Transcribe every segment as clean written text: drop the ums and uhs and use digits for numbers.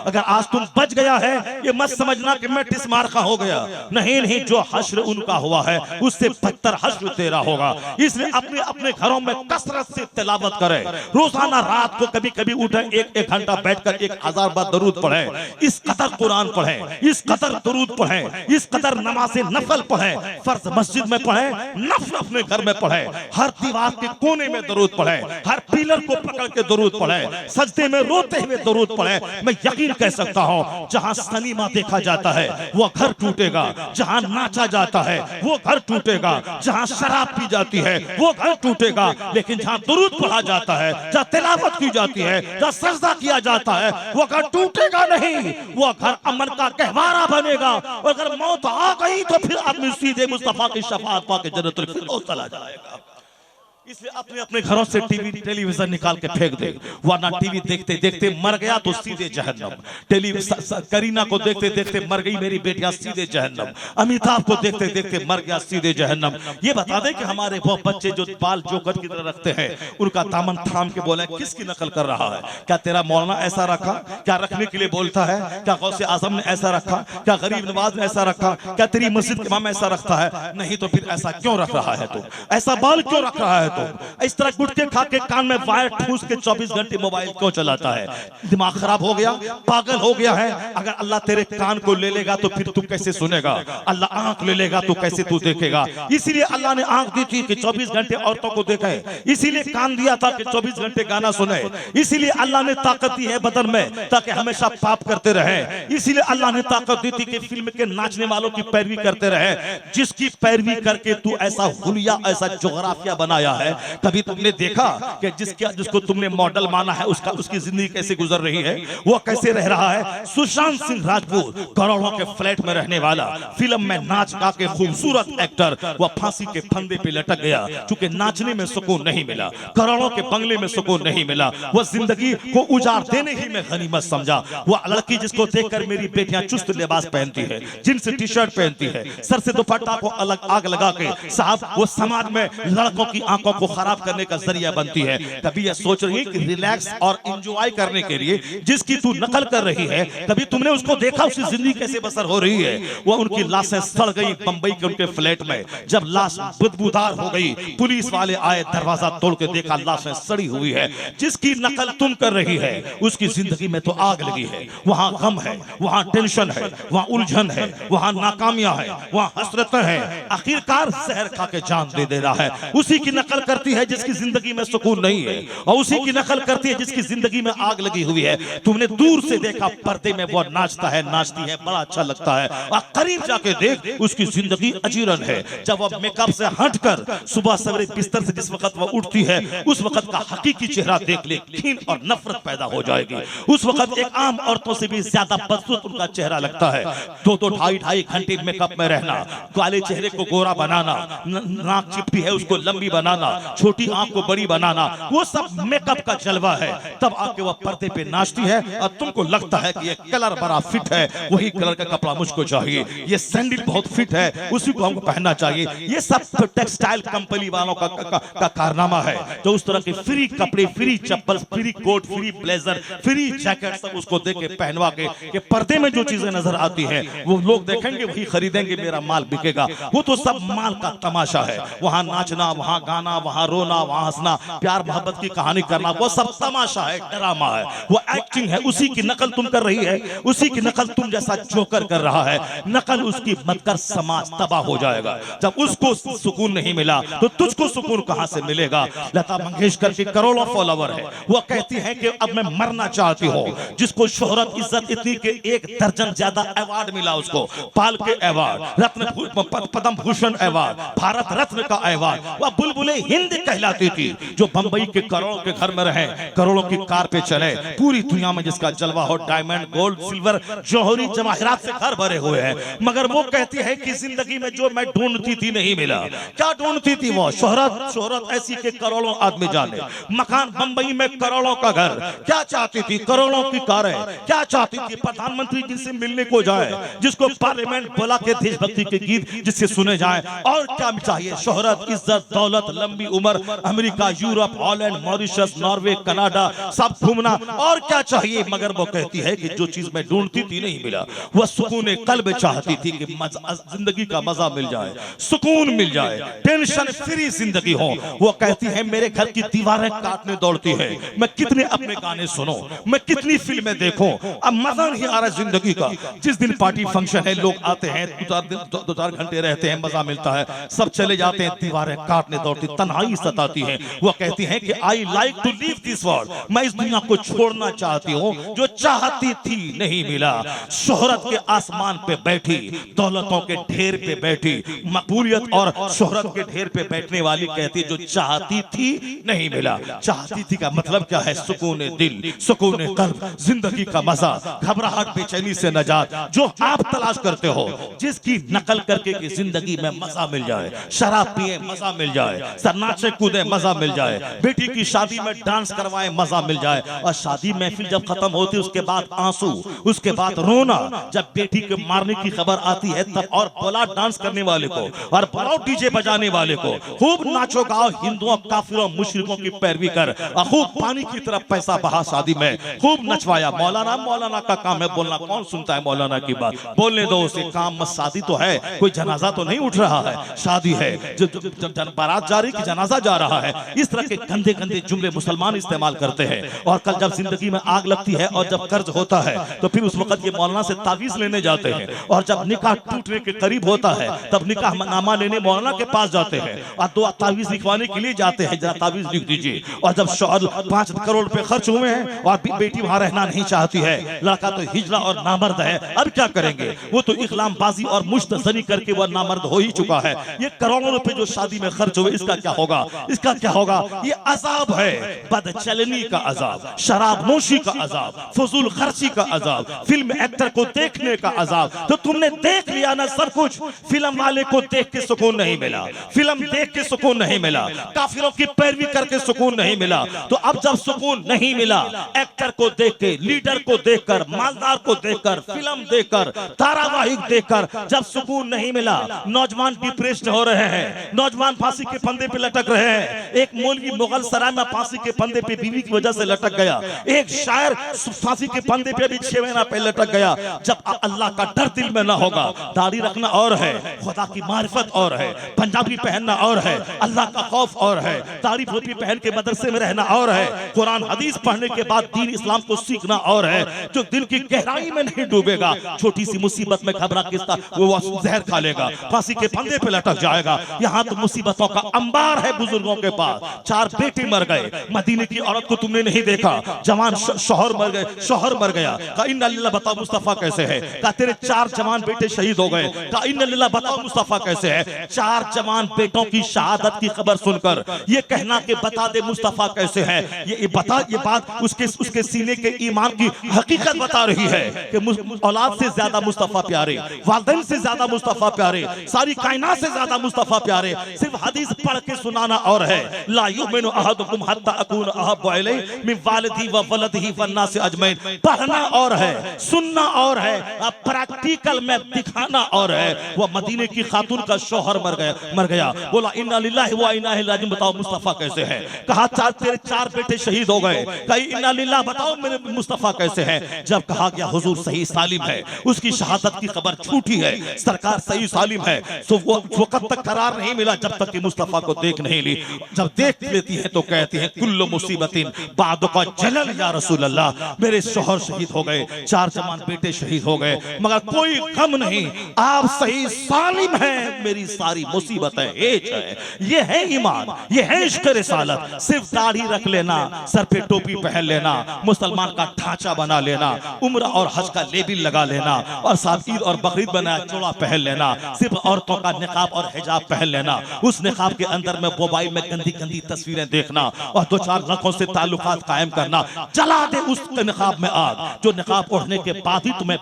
अगर आज तुम बच गया है ये मत समझना कि मैं टिस मार का हो गया, नहीं नहीं, जो हश्र उनका हुआ है उससे बदतर हश्र तेरा होगा। इसलिए अपने अपने घरों में कसरत से तिलावत करें, रोजाना रात को कभी कभी उठे, एक घंटा बैठकर 1000 बार दरूद पढ़े, इस कदर कुरान पढ़े, इस कदर दरूद पढ़े, इस कदर नमाज़े नफल पढ़े, फर्ज मस्जिद में पढ़े, नफल अपने घर में पढ़े, हर दीवार के कोने में दरूद पढ़े, हर पिलर को पकड़ के दरूद पढ़े, सजदे में रोते हुए दरूद पढ़े। मैं यकीन कह सकता हूं जहां सिनेमा देखा जाता है वो घर टूटेगा, जहां नाचा जाता है वो घर टूटेगा, जहां शराब पी जाती है वो घर टूटेगा, लेकिन जहां दरूद पढ़ा जाता है, जहां तिलावत की जाती है, जहां सजदा किया जाता है, वो घर टूटेगा नहीं, वो घर अमन का गहवारा बनेगा। और अगर मौत आ गई तो फिर आदमी सीधे मुस्तफा की शफाअत पाके जन्नतुल फिरदौस चला जाएगा। इसलिए अपने अपने घरों से टीवी टेलीविजन निकाल के फेंक दे, वरना टीवी देखते देखते मर गया तो सीधे जहन्नम, करीना को देखते देखते मर गई मेरी बेटियां, सीधे जहन्नम, अमिताभ को देखते देखते मर गया, सीधे जहन्नम। ये बता दें कि हमारे वो बच्चे जो बाल जोकर की तरह रखते हैं, उनका दामन थाम के बोले किसकी नकल कर रहा है? क्या तेरा मौलाना ऐसा रखा? क्या रखने के लिए बोलता है? क्या गौसे आजम ने ऐसा रखा? क्या गरीब नवाज ने ऐसा रखा? क्या तेरी मस्जिद के इमाम ऐसा रखता है? नहीं तो फिर ऐसा क्यों रख रहा है तू? ऐसा बाल क्यों रख रहा है? तो इस तरह गुटके खा के कान में वायर ठूस के 24 घंटे मोबाइल क्यों चलाता है? दिमाग खराब हो गया, पागल हो गया है। अगर अल्लाह तेरे कान को ले लेगा तो फिर तू कैसे सुनेगा? अल्लाह आंख ले लेगा तो कैसे तू देखेगा? इसीलिए अल्लाह ने आंख दी थी कि 24 घंटे औरतों को देखे, इसीलिए कान दिया था कि 24 घंटे गाना सुने, इसीलिए अल्लाह ने ताकत दी है बदन में ताकि हमेशा पाप करते रहे, इसीलिए अल्लाह ने ताकत दी थी कि फिल्म के नाचने वालों की पैरवी करते रहे। जिसकी पैरवी करके तू ऐसा हुलिया, ऐसा जोग्राफिया बनाया है, कभी तुमने देखा कि जिसको तुमने मॉडल माना है उसकी जिंदगी कैसे गुजर रही है, वो कैसे रह रहा है? सुशांत सिंह राजपूत करोड़ों के फ्लैट में रहने वाला, फिल्म में नाच गा के खूबसूरत एक्टर, वह फांसी के फंदे पे लटक गया क्योंकि नाचने में सुकून नहीं मिला, करोड़ों के बंगले में सुकून नहीं मिला, वो जिंदगी को उजाड़ देने ही में गनीमत समझा। वो लड़की जिसको देखकर मेरी बेटियां चुस्त लिबास पहनती है, जींस टी शर्ट पहनती है, सर से दुपट्टा को अलग आग लगा के साहब वो समाज में लड़कों की आंखों को खराब करने का जरिया बनती है। कभी यह सोच रही है कि रिलैक्स और एंजॉय करने के लिए जिसकी तू नकल कर रही है, कभी तुमने उसको देखा उसकी जिंदगी कैसे बसर हो रही है? वो उनकी लाशें सड़ गई बंबई के उनके फ्लैट में, जब लाश बदबूदार हो गई पुलिस वाले आए, दरवाजा तोड़ के देखा लाशें सड़ी हुई है। जिसकी नकल तुम कर रही है उसकी जिंदगी में तो आग लगी है, वहां गम है, वहां टेंशन है, वहां उलझन है, वहां नाकामियां है, वहां हसरतें हैं, आखिरकार जहर खा के जान दे दे रहा है। उसी की नकल करती है जिसकी जिंदगी में सुकून नहीं है, और उसी की नकल करती है जिसकी जिंदगी में आग लगी हुई है। तुमने दूर से देखा पर्दे में वो नाचता है, नाचती है, बड़ा अच्छा लगता है, और करीब जाके देख उसकी जिंदगी अजीरन है। जब वो मेकअप से हटकर सुबह सवेरे बिस्तर से जिस वक्त वो उठती है, उस वक्त का हकीकी चेहरा देख ले, घिन और नफरत पैदा हो जाएगी। उस वक्त एक आम औरतों से भी ज्यादा बदसूरत उनका चेहरा लगता है। 2-2 ढाई घंटे मेकअप में रहना, काले चेहरे को गोरा बनाना, नाक चिपटी है उसको लंबी बनाना, छोटी आंख को बड़ी बनाना, वो सब मेकअप का जलवा है। तब आके वो पर्दे पे नाचती है और तुमको लगता है कि ये कलर बड़ा फिट है, वही कलर का कपड़ा मुझको चाहिए, ये सैंडल बहुत फिट है, उसी को हमको पहनना चाहिए। ये सब टेक्सटाइल कंपनी वालों का कारनामा है, जो उस तरह के फ्री कपड़े, फ्री चप्पल, free coat, free blazer, free jacket सब उसको दे के पहनवा के पर्दे में जो चीजें नजर आती है वो लोग देखेंगे, वही खरीदेंगे, मेरा माल बिकेगा। वो तो सब माल का तमाशा है। वहां नाचना, वहां गाना, वहां रोना, वहां हंसना, प्यार मोहब्बत की कहानी करना, वो सब तमाशा है, ड्रामा है, वो एक्टिंग है। उसी की नकल तुम कर रही है, उसी की नकल तुम जैसा जोकर कर रहा है। नकल उसकी मत कर, समाज तबाह हो जाएगा। जब उसको सुकून नहीं मिला तो तुझको सुकून कहां से मिलेगा? लता मंगेशकर की करोड़ों फॉलोवर है, वो कहती है कि अब मैं मरना चाहती हूँ। जिसको शोहरत इज्जत इतनी के 1 दर्जन ज्यादा अवार्ड मिला उसको, पाल के अवार्ड, पद्म भूषण अवार्ड, भारत रत्न का अवार्ड, वह बुलबुले हिंद कहलाती थी, जो बंबई के करोड़ों के घर में रहे, करोड़ों की कार पे चले, पूरी दुनिया में जिसका जलवा हो, डायमंड, गोल्ड, सिल्वर, जौहरी जवाहरात से घर भरे हुए हैं। मगर वो कहती है कि जिंदगी में जो मैं ढूंढती थी नहीं मिला। क्या ढूंढती थी वो? शोहरत ऐसी के करोड़ों आदमी जाने, मकान बंबई में करोड़ों का घर, क्या चाहती थी? करोड़ों की कारें, क्या चाहती थी? प्रधानमंत्री जिनसे मिलने को जाए, जिसको पार्लियामेंट बुला के देशभक्ति के गीत जिससे सुने जाए, और क्या चाहिए? शोहरत, इज्जत, दौलत, लंबी लंबी उम्र, America, Europe, Holland, Mauritius, Norway, Canada सब घूमना, और क्या चाहिए। मगर वो कहती है कि जो चीज मैं ढूंढती थी नहीं मिला। वह सुकून कल्ब चाहती थी कि जिंदगी का मजा मिल जाए, सुकून मिल जाए, टेंशन फ्री जिंदगी हो। वो कहती है मेरे घर की दीवारें काटने दौड़ती है, मैं कितने अपने गाने सुनो, मैं कितनी फिल्में देखूं, अब मजा नहीं आ रहा जिंदगी का। जिस दिन पार्टी फंक्शन है लोग आते हैं, दो चार घंटे रहते हैं, मजा मिलता है, सब चले जाते हैं, दीवारें काटने दौड़ती, तन्हाई सताती है। वो कहती है कि I like to leave this world, मैं इस दुनिया को छोड़ना चाहती हूँ, जो चाहती थी नहीं मिला। शोहरत के आसमान पे बैठी, दौलतों के ढेर पे बैठी, मकबूलियत और शोहरत के ढेर पे बैठने वाली कहती जो चाहती थी नहीं मिला। चाहती थी का मतलब क्या है? सुकून दिल, सुकून कल्ब, जिंदगी का मजा, घबराहट, बेचैनी से नजात, जो आप तलाश करते हो, जिसकी नकल करके कि जिंदगी में मजा मिल जाए, शराब पिए मजा मिल जाए, नाचे कूदे मजा मिल जाए, बेटी की शादी में डांस करवाए मजा मिल जाए, और शादी महफिल जब खत्म होती उसके बाद आंसू, उसके बाद रोना, जब बेटी के मारने की खबर आती है तब, और बोला डांस करने वाले को और बुलाओ डीजे बजाने वाले को, खूब नाचो गाओ, हिंदुओं, काफिरों, मुशरिकों की पैरवी कर, खूब पानी की तरफ पैसा बहा शादी में, खूब नचवाया। मौलाना, मौलाना का काम है बोलना, कौन सुनता है मौलाना की बात? बोलने दो उसे, काम मत, शादी तो है, कोई जनाजा तो नहीं उठ रहा है, शादी है, बारात जा रही कि जनाजा जा रहा है। इस तरह के गंदे गंदे जुमले मुसलमान इस्तेमाल करते हैं। और कल जब जिंदगी में आग लगती है और जब कर्ज होता है तो फिर उस वक्त ये मौलाना से तावीज लेने जाते हैं, और जब निकाह टूटने के करीब होता है तब निकाह नामा लेने मौलाना के पास जाते हैं और दो तावीज लिखवाने के लिए जाते हैं, जरा तावीज लिख दीजिए। और जब 5 करोड़ रुपए खर्च हुए हैं और बेटी वहां रहना नहीं चाहती है, लड़का तो हिजड़ा और नामर्द है, अब क्या करेंगे? वो तो इस्लामबाजी और मुश्तजनी करके वह नामर्द हो ही चुका है। ये करोड़ों रुपए जो शादी में खर्च हुए, इसका क्या होगा? इसका क्या होगा? ये अजाब है, बदचलनी का अजाब, शराब नोशी का अजाब, फजूल खर्ची का अजाब, फिल्म एक्टर को देखने का अजाब। तो तुमने देख लिया ना सब कुछ, फिल्म वाले को देख के सुकून नहीं मिला, फिल्म देख के सुकून नहीं मिला, काफिरों की पैरवी करके सुकून नहीं मिला। तो अब जब सुकून नहीं मिला, एक्टर को देख के, लीडर को देखकर, मालदार को देखकर, फिल्म देखकर, धारावाहिक देखकर जब सुकून नहीं मिला, नौजवान डिप्रेस्ड हो रहे हैं, नौजवान फांसी के फंदे पे लटक रहे हैं। एक मौलवी मुगल सराय में फांसी के फंदे पे बीवी की वजह से लटक गया, एक शायर फांसी के फंदे पे भी 6 महीना पे लटक गया। जब अल्लाह का डर दिल में ना होगा, दाढ़ी रखना और है, खुदा की मारिफत और है, पंजाबी पहनना और है, अल्लाह का खौफ और है, दाढ़ी टोपी पहन के मदरसे में रहना और है, कुरान हदीस पढ़ने के बाद दीन इस्लाम को सीखना और है। जो दिल की गहराई में नहीं डूबेगा, छोटी सी मुसीबत में घबरा किस्ता वो जहर खा लेगा, फांसी के फंदे पे लटक जाएगा। यहाँ तो मुसीबतों का अंबार है बुजुर्गों के पास। 4 बेटे मर गए, मदीने की औरत को तुमने नहीं देखा, जवान शौहर मर गए, शौहर मर गया, कहा इन्ना लिल्लाह, बताओ मुस्तफा कैसे है? कहा तेरे 4 जवान बेटे शहीद हो गए, कहा इन्ना लिल्लाह, बताओ मुस्तफा कैसे है? 4 जवान बेटों की शहादत की खबर सुनकर ये कहना कि बता दे मुस्तफा कैसे है, ये बात उसके सीने के ईमान की हकीकत बता रही है कि औलाद से ज्यादा मुस्तफा प्यारे, वालिदैन से ज्यादा मुस्तफा प्यारे, सारी कायनात से ज्यादा मुस्तफा प्यारे। सिर्फ हदीस पढ़ के सुनाना और है, ला युमिनु अहदुकुम हत्ता अकून अहब्बु इलैहि मिन वालिदिही व वलदिही वन्नास अजमईन। पढ़ना और है, सुनना और है, अब प्रैक्टिकल में दिखाना और है। वो मदीने की खातून का शौहर मर गया, बोला इन्ना लिल्लाहि व इन्ना इलैहि राजिऊन, बताओ मुस्तफा कैसे है? कहा तेरे 4 बेटे शहीद हो गए, कही इन्ना लिल्लाह, बताओ मेरे मुस्तफा कैसे है? जब कहा गया हुजूर सही सालिम है, उसकी शहादत की खबर छूटी है, सरकार सही सालिम है, तो वो वक्त तक करार नहीं मिला जब तक कि मुस्तफा को देख नहीं ली। जब देख लेती है तो कहती है कुल्लु मुसीबतिन बादुका जलल या रसूल अल्लाह, मेरे शौहर शहीद हो गए, 4 जवान बेटे शहीद हो गए, मगर कोई गम नहीं, आप सही सालिम हैं, मेरी सारी मुसीबतें हेज है। ये है ईमान, ये है इश्क रिसालत। सिर्फ दाढ़ी रख लेना, सर पे टोपी पहन लेना, मुसलमान का ढांचा बना लेना, उम्र और हज का लेबिल लगा लेना, और साथ ईद और बकरीद बनाया चोला पहन लेना, सिर्फ औरतों का निकाब और हिजाब पहन लेना, उस निकाब के अंदर में मोबाइल में गंदी गंदी तस्वीरें देखना और 2-4 लड़कों से ताल्लुकात कायम करना, जला दे उस निकाब निकाब में आग, जो निकाब ओढ़ने के बाद ही तुम्हें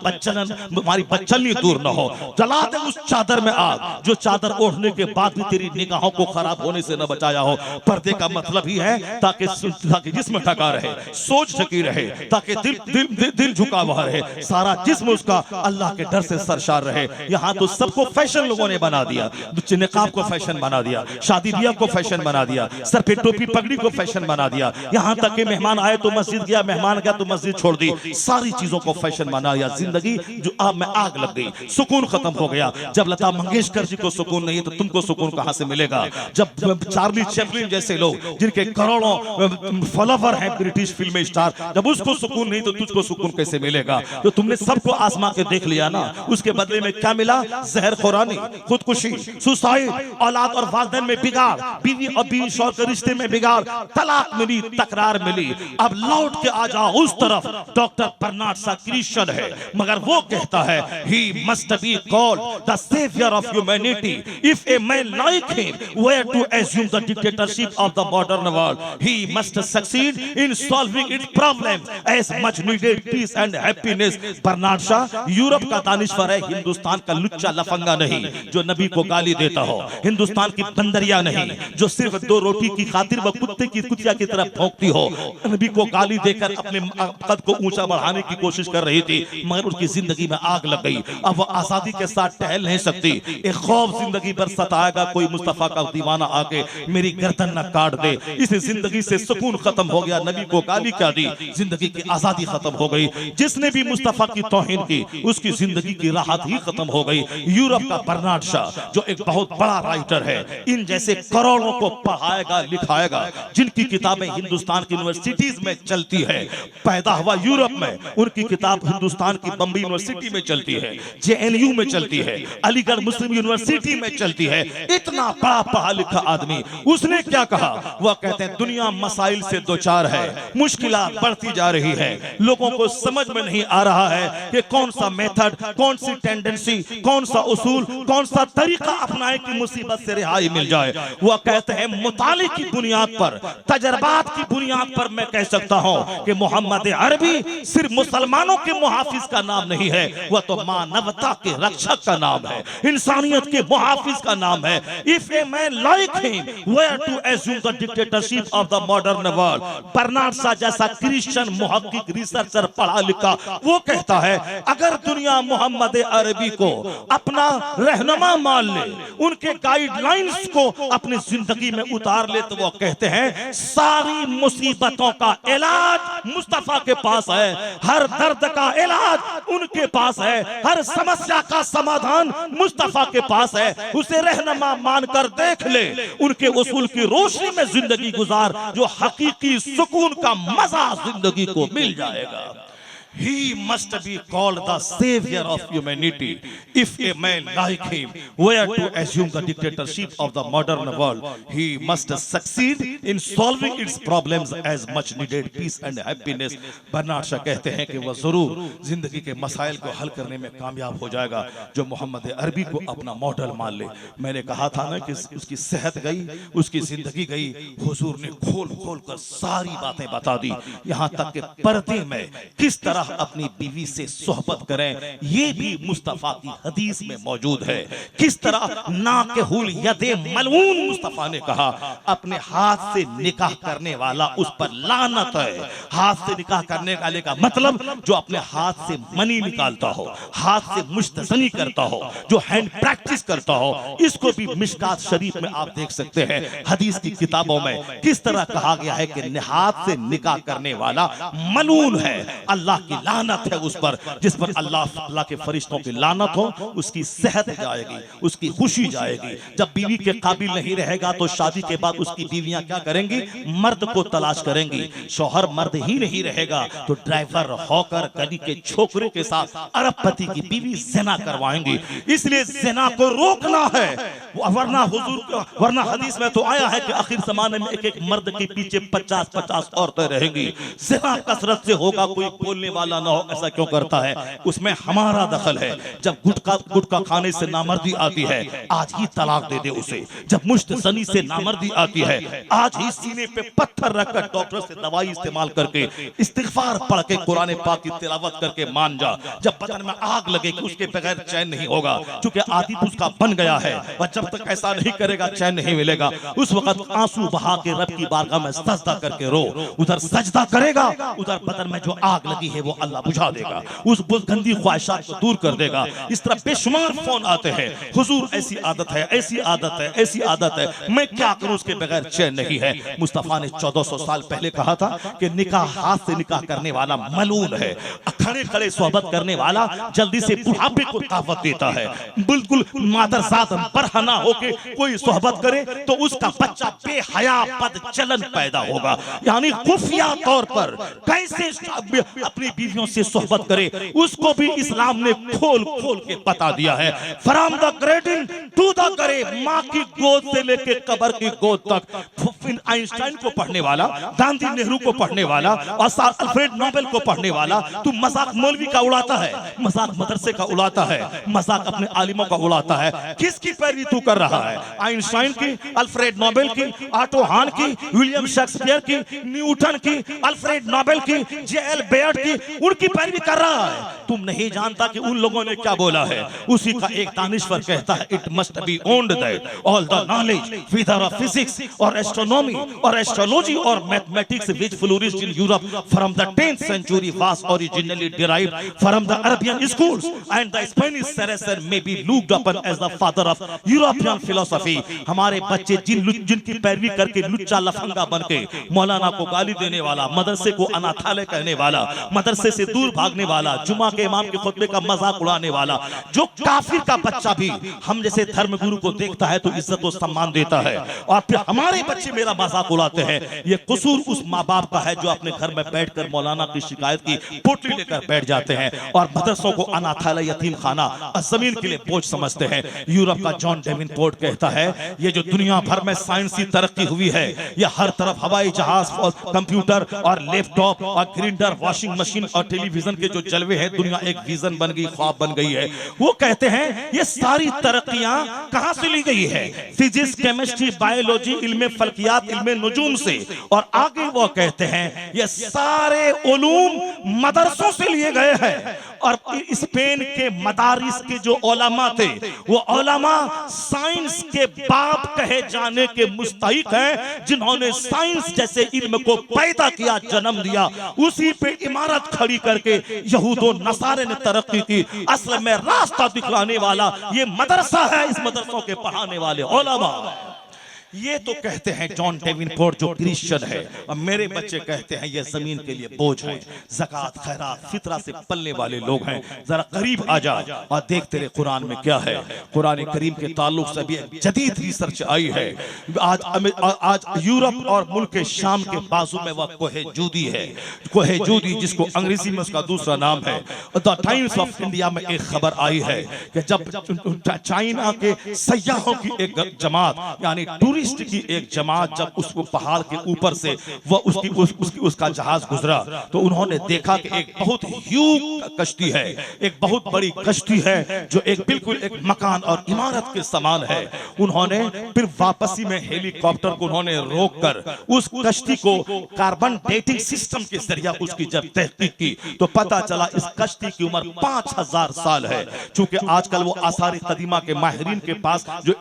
तुम्हारी बच्चनी दूर न हो, जला दे उस चादर में आग जो चादर ओढ़ने के बाद भी तेरी निगाहों को खराब होने से न बचाया हो। पर्दे का मतलब ही है ताकि जिस्म ढका रहे, सोच ढकी रहे, ताकि दिल झुका हुआ रहे, सारा जिस्म उसका अल्लाह के डर से सरशार रहे। यहाँ तो सबको फैशन लोगों ने बना दिया, निकाब को फैशन बना दिया, शादी ब्याह को फैशन बना दिया, सर पे टोपी पगड़ी को फैशन बना दिया। यहाँ तक कि मेहमान आए तो मस्जिद गया, मेहमान गया तो मस्जिद छोड़ दी, सारी चीजों को फैशन बना दिया। जिंदगी जो आग में आग लग गई, सुकून खत्म हो गया। जब लता मंगेशकर जी को सुकून नहीं तो तुमको सुकून कहां से मिलेगा? जब चार्ली चैपलिन जैसे लोग जिनके करोड़ों फॉलोवर हैं ब्रिटिश फिल्म स्टार, जब उसको सुकून नहीं तो तुझको सुकून कैसे मिलेगा? तो तुमने सबको आजमा के देख लिया ना, उसके बदले में क्या मिला? जहर खोरानी, खुदकुशी, सुसाइड, औलाद और वालिदैन में बिगाड़, बीवी और बीवी शौहर के रिश्ते में बिगाड़, तलाक मिली, तकरार मिली। अब लौट के आ जाओ उस तरफ। डॉक्टर बर्नार्ड शॉ क्रिश्चियन है, मगर वो कहता है he must be called the savior of humanity. If a man like him were to assume the dictatorship of the modern world, he must succeed in solving its problems as much needed peace and happiness. Bernard Shaw Europe का दानिश्वर है, हिंदुस्तान का लुच्चा लफंगा नहीं जो नबी को गाली देता हो, हिंदुस्तान की बंदरिया नहीं जो सिर्फ 2 रोटी की खातिर वो कुत्ते की कुतिया की तरफ भौंकती हो। नबी को गाली देकर अपने कद को ऊंचा बढ़ाने की कोशिश कर रही थी, मगर उनकी जिंदगी में आग लग गई। अब वो आजादी के साथ टहल नहीं सकती। एक खौफ जिंदगी पर सताएगा, कोई मुस्तफा का दीवाना आके मेरी गर्दन न काट दे। इस जिंदगी से सुकून खत्म हो गया। नबी को गाली क्या दी, जिंदगी की आजादी खत्म हो गई। जिसने भी मुस्तफा की तौहीन की उसकी जिंदगी की राहत ही खत्म हो गई। यूरोप का बर्नार्ड शॉ जो एक बहुत बड़ा राइटर है, इन जैसे करोड़ों को पढ़ाएगा लिखाएगा, जिनकी किताबें हिंदुस्तान की यूनिवर्सिटीज में चलती है। पैदा हुआ यूरोप में, उनकी किताब हिंदुस्तान की बम्बई यूनिवर्सिटी में चलती है, जेएनयू में चलती है, अलीगढ़ मुस्लिम यूनिवर्सिटी में चलती है। इतना बड़ा पढ़ा लिखा आदमी, उसने क्या कहा? वह कहते हैं दुनिया मसाइल से दो चार है, मुश्किलात बढ़ती जा रही है, लोगों को समझ में नहीं आ रहा है कि कौन सा मेथड, कौन सी टेंडेंसी, कौन सा उसूल, कौन सा तरीका अपनाए कि मुसीबत से रिहाई मिल जाए। वह कहते हैं मुताले की बुनियाद पर, तजर्बात की बुनियाद पर मैं कह सकता हूं कि मोहम्मद अरबी सिर्फ मुसलमानों के मुहाफिज का नाम नहीं है, वह तो मानवता के रक्षक का नाम है, इंसानियत के मुहाफिज का नाम है। If a man like him were to assume the dictatorship of the modern world, Bernard Shaw जैसा क्रिश्चियन मुहक्किक रिसर्चर पढ़ा लिखा वो कहता है अगर दुनिया मोहम्मद अरबी को अपना रहनुमा मान ले, उनके गाइडलाइंस को अपनी जिंदगी में उतार ले, तो वो कहते हैं सारी मुसीबतों का इलाज मुस्तफा के पास है, हर दर्द का इलाज उनके पास है, हर समस्या का समाधान मुस्तफा के पास है। उसे रहनुमा मानकर देख ले, उनके उसूल की रोशनी में जिंदगी गुजार, जो हकीकी सुकून का मजा जिंदगी को मिल जाएगा। He must be called the savior of humanity. If a man like him were to assume the dictatorship of the modern world, he must succeed in solving its problems as much needed peace and happiness. Bernard Shaw कहते हैं कि वह जरूर जिंदगी के मसाइल को हल करने में कामयाब हो जाएगा जो मोहम्मद अरबी को अपना मॉडल मान ले। मैंने कहा था ना कि उसकी सेहत गई, उसकी जिंदगी गई, हुजूर ने खोल खोल कर सारी बातें बता दी, यहाँ तक कि पर्दे में किस तरह अपनी बीवी से सोहबत करें ये भी मुस्तफा की हदीस में मौजूद है। किस तरह नाकहुल यदे मलऊन मुस्तफा ने कहा, अपने हाथ से निकाह करने वाला उस पर लानत है। हाथ से निकाह करने वाले का मतलब जो अपने हाथ से मनी निकालता हो, हाथ से मुश्तजनी करता हो, जो हैंड प्रैक्टिस करता हो, इसको भी मिशकात शरीफ में आप देख सकते हैं। हदीस की किताबों में किस तरह कहा गया है कि हाथ से निकाह करने वाला मलून है, अल्लाह की लानत है उस पर। जिस पर अल्लाह के फरिश्तों की लानत हो, उसकी सेहत जाएगी, उसकी खुशी जाएगी। जब बीवी के काबिल नहीं रहेगा तो शादी के बाद उसकी बीवियां क्या करेंगी? मर्द को तलाश करेंगी। शौहर मर्द ही नहीं रहेगा तो ड्राइवर होकर गली के छोकरे के साथ अरबपति की बीवी ज़िना करवाएंगी। इसलिए ज़िना को रोकना है। वरना हदीस में तो आया है कि आखिर जमाने में एक एक मर्द के पीछे 50-50 औरतें रहेंगी। ज़िना कसरत से होगा, कोई बोलने वाला ना हो। ऐसा क्यों करता है? उसमें हमारा दखल है। जब गुटखा खाने से नामर्दी आती है, आज ही तलाक दे दे उसे। जब मुश्त ज़नी से नामर्दी आती है, आज ही सीने पे पत्थर रखकर डॉक्टर से दवाई इस्तेमाल करके इस्तिग़फ़ार पढ़ के कुरान पाक की तिलावत करके मान जा। जब बदन में आग लगे कि उसके बगैर चैन नहीं होगा, क्योंकि आदि उसका बन गया है, और जब तक ऐसा नहीं करेगा चैन नहीं मिलेगा। उस वक्त आंसू बहा के रब की बारगाह में सजदा करके रो। उधर सजदा करेगा, उधर बदन में जो आग लगी है वो अल्लाह बुझा देगा, उस गंदी ख्वाहिशात को दूर कर देगा। इस तरह बेशुमार फोन आते हैं, हुजूर ऐसी आदत है, ऐसी आदत है, ऐसी आदत है, मैं क्या करूं, उसके बगैर चैन नहीं है। मुस्तफा ने 1400 साल पहले कहा था कि निकाह हाथ से निकाह करने वाला मलून है। खड़े खड़े सोहबत करने वाला जल्दी से बुढ़ापे को दावत देता है। बिल्कुल मादरजात बरहना होके कोई सोहबत करे तो उसका बच्चा बेहया बदचलन पैदा होगा। यानी खुफिया तौर पर कैसे अपनी बीवियों से सोहबत करे, उसको भी इस्लाम ने खोल खोल के बता दिया है। From the cradle to the grave, माँ की गोद से लेके कब्र की गोद तक। आइंस्टाइन को पढ़ने वाला, गांधी नेहरू को पढ़ने वाला और अल्फ्रेड नोबेल को पढ़ने वाला, तू मजाक मौलवी का उड़ाता है, मजाक मदरसे का उड़ाता है, मजाक अपने आलिमों का उड़ाता है। किसकी पैरवी तू कर रहा है? आइंस्टाइन की, अल्फ्रेड नोबेल की, ऑटो हान की, विलियम शेक्सपियर की, न्यूटन की, अल्फ्रेड नोबेल की, जे.एल. बेयर्ड की, उनकी पैरवी कर रहा है। तुम नहीं जानता कि उन लोगों ने क्या बोला है। उसी का एक दानिश्वर कहता है, it must be owned that all the knowledge whether of physics और एस्ट्रोनॉमी और एस्ट्रोलॉजी और mathematics which flourished in Europe from the 10th century was originally derived from the Arabian schools, and the Spanish Saracen may be looked upon as the father of European philosophy। हमारे बच्चे जिनकी पैरवी करके लुच्चा लफंगा बनके मौलाना को गाली देने वाला, मदरसे को अनाथालय कहने वाला, मदरसे से दूर भागने वाला, जुमा के इमाम के खुतबे का मजाक उड़ाने वाला, जो काफिर का बच्चा भी हम जैसे धर्म गुरु को देखता है तो इज्जत और सम्मान देता है, और फिर हमारे बच्चे मेरा मजाक उड़ाते हैं। ये कसूर उस माँ बाप का है जो अपने घर में बैठकर मौलाना की शिकायत की पोटली लेकर बैठ जाते हैं और मदरसों को अनाथालय, यतीम खाना और जमीन के लिए बोझ समझते हैं। यूरोप का जॉन डेविनपोर्ट कहता है, ये जो दुनिया भर में साइंसी तरक्की हुई है, ये हर तरफ हवाई जहाज और कंप्यूटर और लैपटॉप और ग्राइंडर, वॉशिंग मशीन और टेलीविजन के जो जलवे हैं, दुनिया एक विजन बन गई, ख्वाब बन गई है। वो कहते हैं ये सारी तरक्कियां कहां से ली गई है? फिजिक्स, केमिस्ट्री, बायोलॉजी, इल्मे फल्कियात, इल्मे नुजूम से। और आगे वो कहते हैं ये सारे उलूम मदरसों से लिए गए हैं। और स्पेन के मदारिस के जो ओलमा थे, वो ओलमा साइंस के बाप कहे जाने के मुस्तहिक हैं, जिन्होंने साइंस जैसे इल्म को पैदा किया, जन्म दिया, उसी पे इमारत खड़ी करके यहूदो नसारे ने तरक्की की। असल में रास्ता दिखलाने वाला ये मदरसा है, इस मदरसों के पढ़ाने वाले ओलमा। ये तो कहते हैं जॉन डेविनपोर्ट जो क्रिश्चियन है, और मेरे बच्चे कहते हैं ये जमीन के लिए बोझ है। ज़कात, खैरात, फितरा से पलने वाले लोग हैं। जरा करीब आ जा और देख तेरे कुरान में क्या है। कुरान करीम के ताल्लुक से भी जदीद रिसर्च आई है। आज यूरोप और मुल्क शाम के बाजू में वह कोहे जूदी है। कोहे जूदी, जिसको अंग्रेजी में उसका दूसरा नाम है। द टाइम्स ऑफ इंडिया में एक खबर आई है कि जब चाइना के सयाहों की एक जमात, यानी की एक जमात, जब उसको पहाड़ के ऊपर से वह उसका जहाज गुजरा, तो उन्होंने देखा कि एक बहुत ह्यूज कश्ती है, एक बहुत बड़ी कश्ती है जो एक बिल्कुल एक मकान और इमारत के समान है। उन्होंने फिर वापसी में हेलीकॉप्टर को उन्होंने रोककर उस कश्ती को कार्बन डेटिंग सिस्टम के जरिए उसकी जब तहकीक की तो पता चला इस कश्ती की उम्र 5000 साल है। चूंकि आजकल वो आसार कदीमा के माहिरीन के पास जो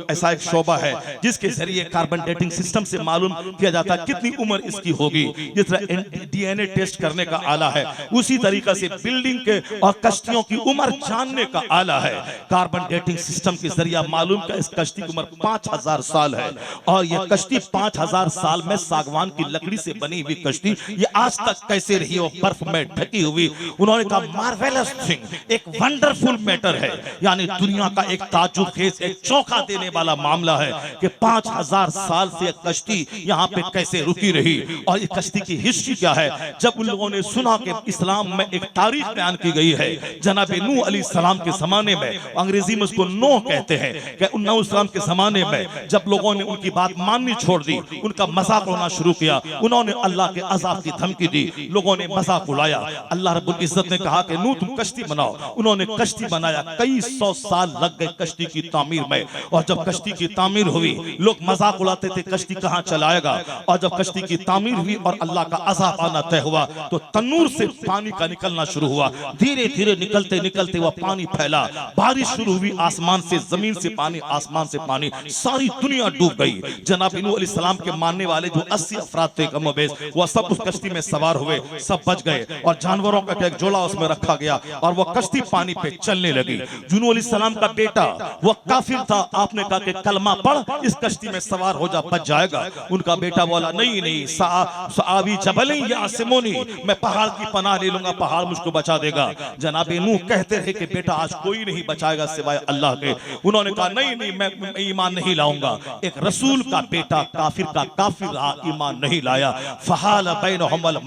ऐसा एक शोबा है जिसके जरिए कार्बन डेटिंग सिस्टम से मालूम किया जाता है कितनी उम्र इसकी होगी। जिस तरह डीएनए टेस्ट करने का आला है, उसी तरीके से बिल्डिंग के और कश्तियों की उम्र जानने का आला है। कार्बन डेटिंग सिस्टम के जरिए मालूम कि इस कश्ती की उम्र 5000 साल है, और यह कश्ती 5000 साल में सागवान की लकड़ी से बनी हुई कश्ती ये आज तक कैसे रही, वो बर्फ में ढकी हुई। उन्होंने कहा मार्वेलस थिंग, एक वंडरफुल मैटर है, यानी दुनिया का एक ताज्जुब खेज, एक चौंका देने वाला मामला है कि 5000 साल से कश्ती यहाँ पे कैसे रुकी रही और ये कश्ती की हिस्ट्री क्या है। जब उन लोगों ने सुना कि इस्लाम में एक तारीख बयान की गई है जनाब नूह अलैहिस्सलाम के जमाने में, अंग्रेजी में उसको नूह कहते हैं, कि नूह अलैहिस्सलाम के जमाने में जब लोगों ने उनकी बात माननी छोड़ दी, उनका मजाक उड़ाना शुरू किया, उन्होंने अल्लाह के अजाब की धमकी दी, लोगों ने मजाक उड़ाया। अल्लाह रब्बुल इज्जत ने कहा कि नूह तुम कश्ती बनाओ। उन्होंने कश्ती बनाया, कई 100 साल लग गए कश्ती की तामीर में। और जब कश्ती की तामीर हुई, लोग मजाक उड़ाते थे कश्ती कहां चलाएगा। और जब कश्ती की तामीर हुई और अल्लाह का अजाब आना तय हुआ तो तन्नूर से पानी का निकलना शुरू हुआ। धीरे धीरे निकलते निकलते वह पानी फैला, बारिश शुरू हुई, आसमान से, जमीन से पानी, आसमान से पानी, सारी दुनिया डूब गई। जनाब नूह अलैहिस्सलाम के मानने वाले जो 80 अफराद थे कमोबेश, वह सब उस कश्ती में सवार हुए, सब बच गए और जानवरों का एक जोड़ा उसमें रखा गया और वह कश्ती पानी पे चलने लगी। नूह अलैहिस्सलाम का बेटा वह काफिर था, आपने कहा कि कलमा पढ़ इस कश्ती में सवार हो जा, बच जाएगा। उनका बेटा बोला नहीं नहीं, सावी जबली यासिमुनी, मैं पहाड़ की पनाह ले लूंगा, पहाड़ मुझको बचा देगा। जनाब नूह कहते रहे कि बेटा आज कोई नहीं बचाएगा सिवाय अल्लाह के। उन्होंने कहा नहीं नहीं, मैं ईमान नहीं लाऊंगा। एक रसूल का बेटा काफिर का काफिर रहा, ईमान नहीं लाया। फहाल बैनहुमुल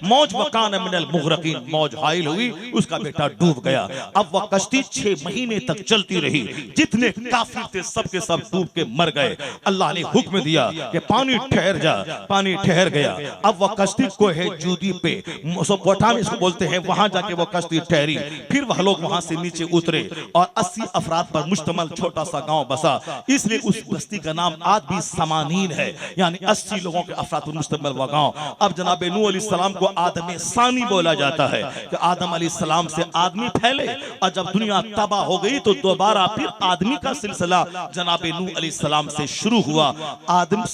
मौज वकान मिनल मुग़रक़ीन, मौज हाइल हुई, उसका बेटा डूब गया। अब वह कश्ती 6 महीने तक चलती रही, जितने काफिर थे सबके सब डूब के मर गए। अल्लाह ने हुक्म दिया कि पानी ठहर जा, पानी ठहर गया। अब वह कश्ती कोहे जूदी पे, मेसोपोटामिया इसको बोलते हैं, वहां जाके वो कश्ती ठहरी। फिर वह लोग वहां से नीचे उतरे और 80 अफराद पर मुश्तमल छोटा सा गांव बसा, इसलिए उस बस्ती का नाम आज भी समानीन है, यानी 80 लोगों के अफराद पर मुश्तमल वह गांव। अब जनाब नूह अलैहिस्सलाम को आदम सानी बोला जाता है कि आदम अलैहिस्सलाम से आदमी फैले और जब दुनिया तबाह हो गई तो दोबारा फिर आदमी का सिलसिला जनाब नूह अलैहिस्सलाम से शुरू हुआ। आदम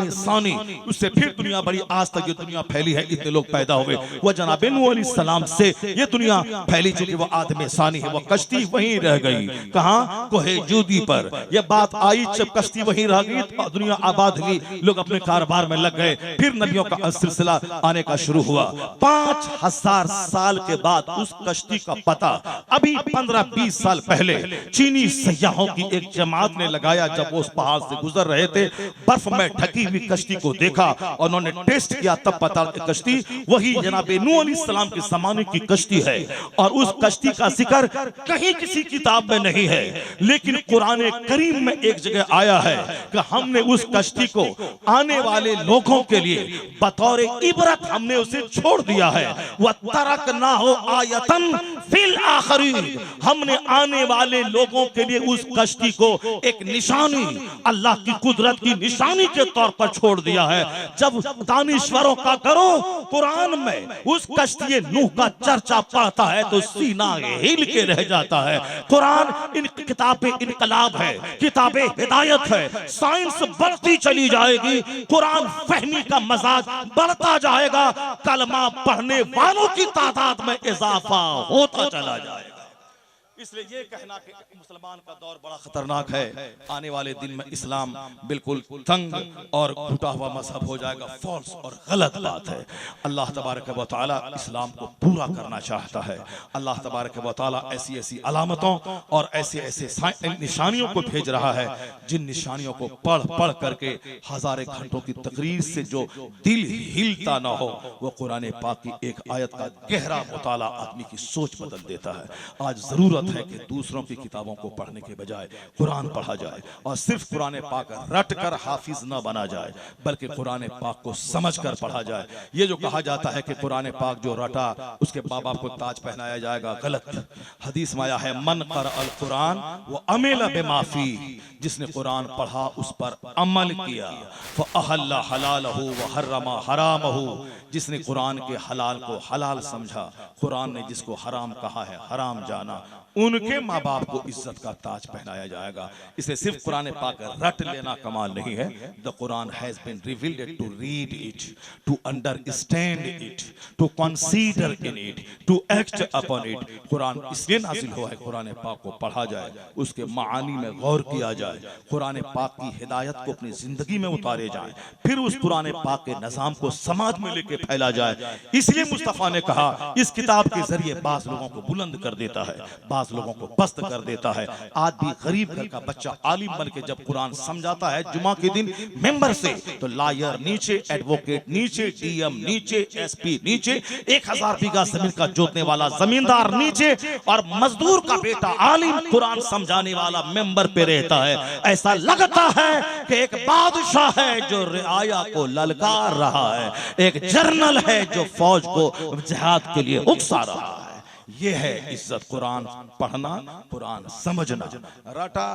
सानी, उससे फिर दुनिया बड़ी, आज तक ये दुनिया फैली है, इतने लोग पैदा हुए। वह जनाब नूह अलैहिस्सलाम से ये दुनिया फैली, चूंकि वो आदम सानी है। वो कश्ती वहीं रह गई, कहां, कोहे जूदी पर। यह बात आई जब कश्ती वहीं रह गई तो दुनिया आबाद हुई, लोग अपने कारोबार में लग गए, फिर नबियों का सिलसिला आने का शुरू हुआ। 5000 साल के बाद उस कश्ती का पता अभी 15-20 साल पहले चीनी सयाहों की एक जमात ने लगाया। जब वो उस पहाड़ से गुजर रहे थे, बर्फ में ढकी हुई कश्ती को देखा और उन्होंने टेस्ट किया, तब पता कश्ती वही जनाब नूह अलैहिस्सलाम के ज़माने की कश्ती है। और उस कश्ती का जिक्र कहीं किसी किताब में नहीं है, लेकिन कुरान करीम में एक जगह आया है कि हमने उस कश्ती को आने वाले लोगों के लिए बतौर इबरत हमने उसे छोड़ दिया है। वह तरक ना हो आयतन फिल आखिरीन, हमने आने वाले लोगों के लिए उस कश्ती को एक निशानी, अल्लाह की कुदरत की निशानी के तौर पर छोड़ दिया है। जब दानिश्वरों का करो कुरान में उस कश्ती नूह का चर्चा पढ़ता है तो सीना हिल के रह जाता है। कुरान इन किताबें इनकलाब है, किताबें हिदायत है। साइंस बढ़ती चली जाएगी, कुरान फहमी का मजाज बढ़ता जाएगा, कलमा पढ़ने वालों की तादाद में इजाफा होता चला जाएगा। इसलिए ये कहना कि मुसलमान का दौर बड़ा खतरनाक है, आने वाले दिन में इस्लाम बिल्कुल तंग और घुटा हुआ मजहब हो जाएगा, फॉल्स और गलत बात है। अल्लाह तबारक व तआला इस्लाम को पूरा करना चाहता है। अल्लाह तबारक व तआला ऐसी ऐसी अलामतों और ऐसे ऐसे निशानियों को भेज रहा है, जिन निशानियों को पढ़ पढ़ करके हजारों घंटों की तकरीर से जो दिल हिलता ना हो, वो कुरान पाक की एक आयत का गहरा मुताला आदमी की सोच बदल देता है। आज जरूरत है कि दूसरों की किताबों को पढ़ने के बजाय कुरान पढ़ा जाए और सिर्फ कुरान पाक रट कर हाफिज न बना जाए, बल्कि कुरान पाक को समझ कर पढ़ा जाए। ये जो कहा जाता है कि कुरान पाक जो रटा उसके माँ बाप को ताज पहनाया जाएगा, गलत। हदीस में आया है मन कर अल कुरान वो अमेला बेमाफी, जिसने कुरान पढ़ा उस पर अमल किया, फअहल्ला हलालहु व हर्रमा हरामहु, जिसने कुरान के हलाल को हलाल समझा, कुरान ने जिसको हराम कहा है हराम जाना, उनके माँ बाप को इज्जत का ताज पहनाया जाएगा। इसे सिर्फ कुरान पाक रट लेना कमाल नहीं है। The Quran has been revealed to read it, to understand it, to consider in it, to act upon it. कुरान इसलिए नाजिल हुआ है कुरान पाक को पढ़ा जाए, उसके मानी में गौर किया जाए, कुरान पाक की हिदायत को अपनी जिंदगी में उतारे जाए, फिर उस कुरान पाक के निजाम को समाज में लेके फैला जाए। इसलिए मुस्तफा ने कहा इस किताब के जरिए बाज लोगों को बुलंद कर देता है, बाज लोगों को पस्त कर देता है। आज भी गरीब घर का बच्चा आलिम बन के जब कुरान समझाता है जुमा के दिन मेंबर से, तो लायर नीचे, एडवोकेट नीचे, डीएम नीचे, एसपी नीचे, 1000 बीघा जमीन का जोतने वाला जमींदार नीचे, और मजदूर का बेटा आलिम कुरान समझाने वाला मेंबर पे रहता है। ऐसा लगता है कि एक बादशाह है जो रियाया को ललकार रहा है, एक जनरल है जो फौज को जिहाद के लिए उकसा रहा है। यह है इज्जत, कुरान पढ़ना, कुरान समझना। रटा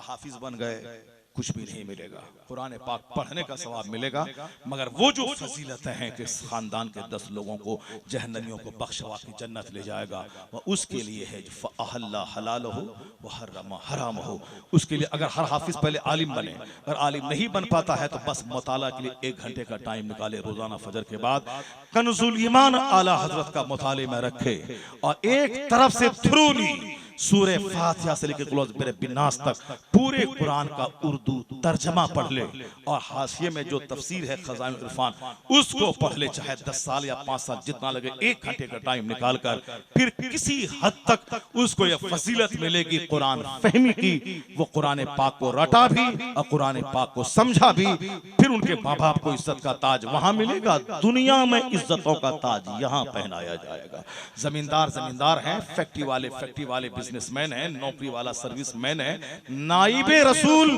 हाफिज बन गए कुछ भी नहीं मिलेगा। कुरान पाक पढ़ने का सवाब मिलेगा, मगर वो जो फजीलतें हैं कि खानदान के 10 लोगों को जहन्नमियों को बख्शवा की जन्नत ले जाएगा, वह उसके लिए है जो अहल्ला हलाल हो वह हर्रमा हराम हो। उसके लिए अगर हर हाफिज पहले आलिम बने, अगर आलिम नहीं बन पाता है तो बस मुताला के लिए 1 घंटे का टाइम निकाले रोजाना फजर के बाद, कन्जुल ईमान आला हजरत का मुताले में रखे, और एक तरफ से थ्रूली सूरे फातिहा से लेकर क्लोज मेरे बिनास तक पूरे कुरान का उर्दू तर्जमा पढ़ ले, और हाशिये में जो तफसीर है खजाइन इरफान उसको पढ़ ले, चाहे 10 साल या 5 साल जितना लगे, 1 घंटे का टाइम निकाल कर, फिर किसी हद तक उसको यह फजीलत मिलेगी कुरान फहमी की। वो कुरान पाक को रटा भी और कुरान पाक को समझा भी, फिर उनके माँ बाप को इज्जत का ताज वहां मिलेगा, दुनिया में इज्जतों का ताज यहाँ पहनाया जाएगा। जमींदार जमींदार हैं, फैक्ट्री वाले बिजनेसमैन है, नौकरी वाला सर्विसमैन है, नाइबे रसूल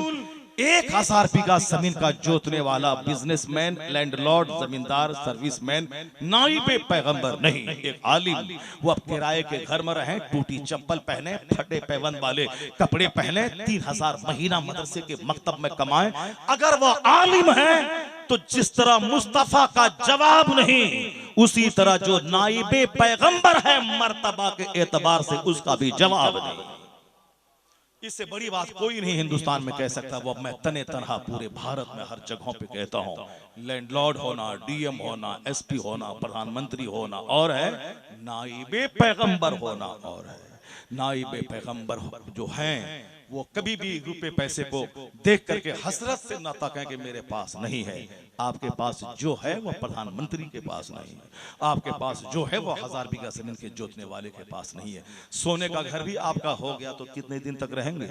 1000 बीघा जमीन का जोतने वाला बिजनेसमैन, लैंडलॉर्ड, जमींदार, सर्विसमैन, नाइबे पैगंबर नहीं। एक आलिम वो अब किराए के घर में रहे, टूटी चप्पल पहने, फटे पैबंद वाले कपड़े पहने, 3000 महीना मदरसे के मकतब में कमाए, अगर वो आलिम है तो जिस तरह मुस्तफा का जवाब नहीं, उसी तरह जो नाइबे पैगंबर है मर्तबा के एतबार से उसका भी जवाब नहीं। इससे बड़ी बात कोई नहीं हिंदुस्तान में कह सकता। वो मैं तने तनहा पूरे भारत में हर जगहों पे कहता हूँ, लैंडलॉर्ड होना, डीएम होना, एसपी होना, प्रधानमंत्री होना और है, नाइबे पैगंबर होना और है। नाइबे पैगंबर जो हैं वो कभी भी रुपए पैसे को देख करके हसरत से ना ताकें कि मेरे पास नहीं है। आपके पास जो है वो प्रधानमंत्री के पास नहीं है, आपके पास जो है वो 1000 बीघा जमीन के जोतने वाले के पास नहीं है। सोने का घर भी आपका हो गया तो कितने दिन तक रहेंगे?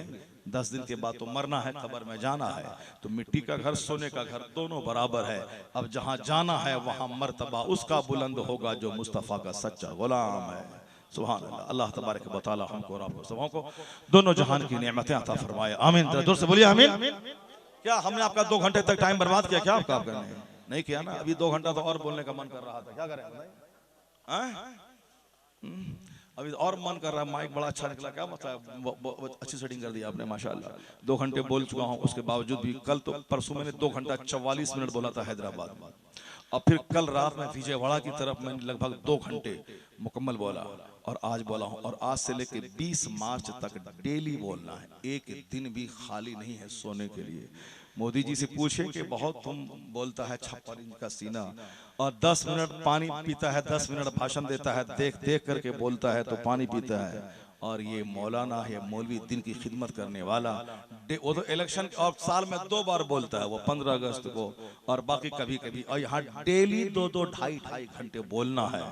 10 दिन के बाद तो मरना है, कब्र में जाना है। तो मिट्टी का घर, सोने का घर दोनों बराबर है। अब जहां जाना है वहां मर्तबा उसका बुलंद होगा जो मुस्तफा का सच्चा गुलाम है। सुभान अल्लाह। अल्लाह तबारक व तआला हमको और आपको सबों को दोनों जहान की नेमतें अता फरमाए, आमीन। जोर से बोलिए आमीन। क्या हमने आपका 2 घंटे तक टाइम बर्बाद किया? क्या आपका नहीं किया ना? अभी 2 घंटा तो और बोलने का मन कर रहा था, क्या करें? अभी और मन कर रहा है। माइक बड़ा अच्छा निकला, क्या मतलब अच्छी सेटिंग कर दी आपने माशाल्लाह। 2 घंटे बोल चुका हूँ, उसके बावजूद भी कल तो परसों मैंने 2 घंटा 44 मिनट बोला था हैदराबाद में, और फिर कल रात में विजयवाड़ा की तरफ मैंने लगभग 2 घंटे मुकम्मल बोला, और आज बोला हूँ। और आज से लेकर 20 मार्च तक डेली बोलना है, एक दिन भी खाली नहीं है सोने के लिए। मोदी जी से पूछे कि बहुत तुम बोलता है 56 इंच का सीना, और 10 मिनट पानी पीता है, 10 मिनट भाषण देता है, देख देख करके बोलता है तो पानी पीता है। और ये मौलाना है, मौलवी, दिन की खिदमत करने वाला, वो तो इलेक्शन और साल में 2 बार बोलता है, वो 15 अगस्त को और बाकी कभी कभी। और यहाँ डेली 2-2 ढाई घंटे बोलना है,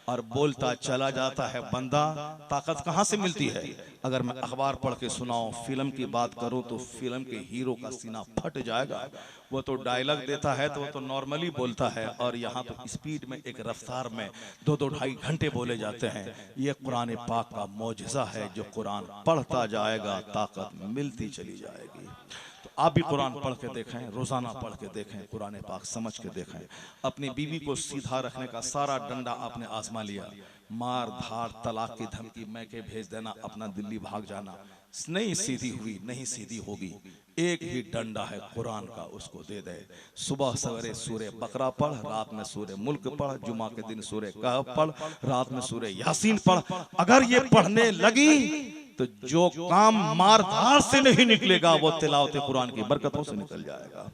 और बोलता चला जाता है बंदा। ताकत कहाँ से मिलती है? अगर मैं अखबार पढ़ के सुनाऊं, फिल्म की बात करूं तो फिल्म के हीरो का सीना फट जाएगा। वो तो डायलॉग देता है तो वो तो नॉर्मली बोलता है, और यहाँ तो स्पीड में, एक रफ्तार में 2-2 ढाई घंटे बोले जाते हैं। ये कुरान पाक का मौजज़ा है, जो कुरान पढ़ता जाएगा ताकत मिलती चली जाएगी। तो आप भी कुरान पढ़ के देखें, रोजाना पढ़ के देखें, कुरान पाक समझ के देखें। अपनी बीवी को सीधा रखने का सारा डंडा आपने आजमा लिया, मार धार तलाक की धमकी, मैके भेज देना, अपना दिल्ली भाग जाना, नहीं सीधी हुई, नहीं सीधी होगी। एक ही डंडा है कुरान का, उसको दे दे। सुबह सवेरे सूरे बकरा पढ़, रात में सूरे मुल्क पढ़, जुमा के दिन सूरे कहफ पढ़, रात में सूरे यासीन पढ़। अगर ये पढ़ने लगी तो जो काम मार धार से नहीं निकलेगा वो तिलावत कुरान की बरकतों से निकल जाएगा।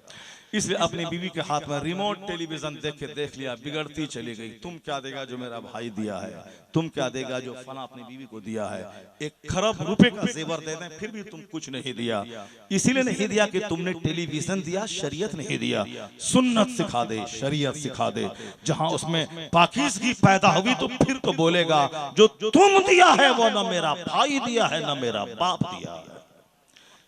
इसलिए अपनी बीवी के हाथ में रिमोट टेलीविजन देख लिया, बिगड़ती चली गई। तुम क्या देगा जो मेरा भाई दिया है, तुम क्या देगा जो फला अपनी बीवी को दिया है। 1 खरब रुपए का जेवर दे दें फिर भी तुम कुछ नहीं दिया। इसीलिए नहीं दिया कि तुमने टेलीविजन दिया, शरीयत नहीं दिया। सुन्नत सिखा दे, शरीयत सिखा दे। जहां उसमें पाकीज़गी पैदा हुई तो फिर तो बोलेगा जो तुम दिया है वो ना मेरा भाई दिया है ना मेरा बाप दिया है।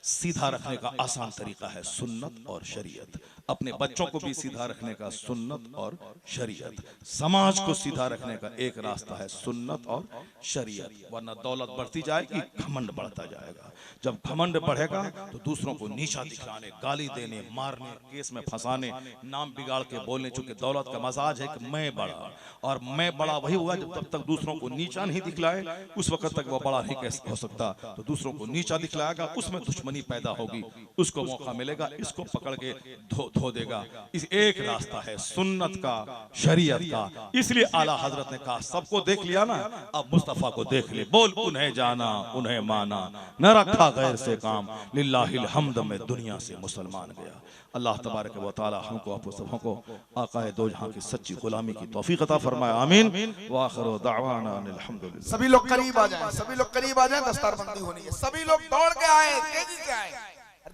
सीधा रखने का आसान तरीका है सुन्नत और शरीयत। अपने बच्चों को भी सीधा रखने का सुन्नत और शरीयत। समाज को सीधा रखने का एक रास्ता है सुन्नत और शरीयत। वरना दौलत बढ़ती जाएगी, घमंड बढ़ता जाएगा। जब घमंड बढ़ेगा तो दूसरों को नीचा दिखलाने, गाली देने, मारने, केस में फंसाने, नाम बिगाड़ के बोलने। चूंकि दौलत का मजाज है कि मैं बड़ा, और मैं बड़ा वही हुआ जब तब तक दूसरों को नीचा नहीं दिखलाए उस वक्त तक वो बड़ा नहीं हो सकता। तो दूसरों को नीचा दिखलाएगा, उसमें दुश्मनी पैदा होगी, उसको मौका मिलेगा, इसको पकड़ के धो देगा। इस एक रास्ता है सुन्नत का, शरीयत का। इसलिए आला हजरत ने कहा सबको देख लिया ना, अब मुस्तफा को देख ले। बोल उन्हें जाना, उन्हें माना, न रखा गैर से काम, लिल्लाहिल हम्द में दुनिया से मुसलमान गया। अल्लाह तबारक व तआला हमको आप सबों को आकाए दो जहां की सच्ची गुलामी की तौफीक अता फरमाए। आमीन व आखिरु दअवाना अल्हम्दुलिल्लाह। सभी लोग करीब आ जाएं, सभी लोग करीब आ जाएं, दस्तारबंदी होनी है। सभी लोग दौड़ के आए, तेजी से आए,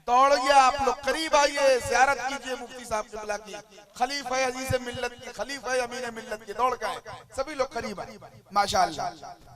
दौड़िए आप लोग, करीब आइए, ज़ियारत कीजिए मुफ्ती साहब क़िबला की, खलीफा अजीज़ मिल्लत की, खलीफा अमीन मिल्लत की। दौड़ के आए, सभी लोग करीब आए। माशाअल्लाह।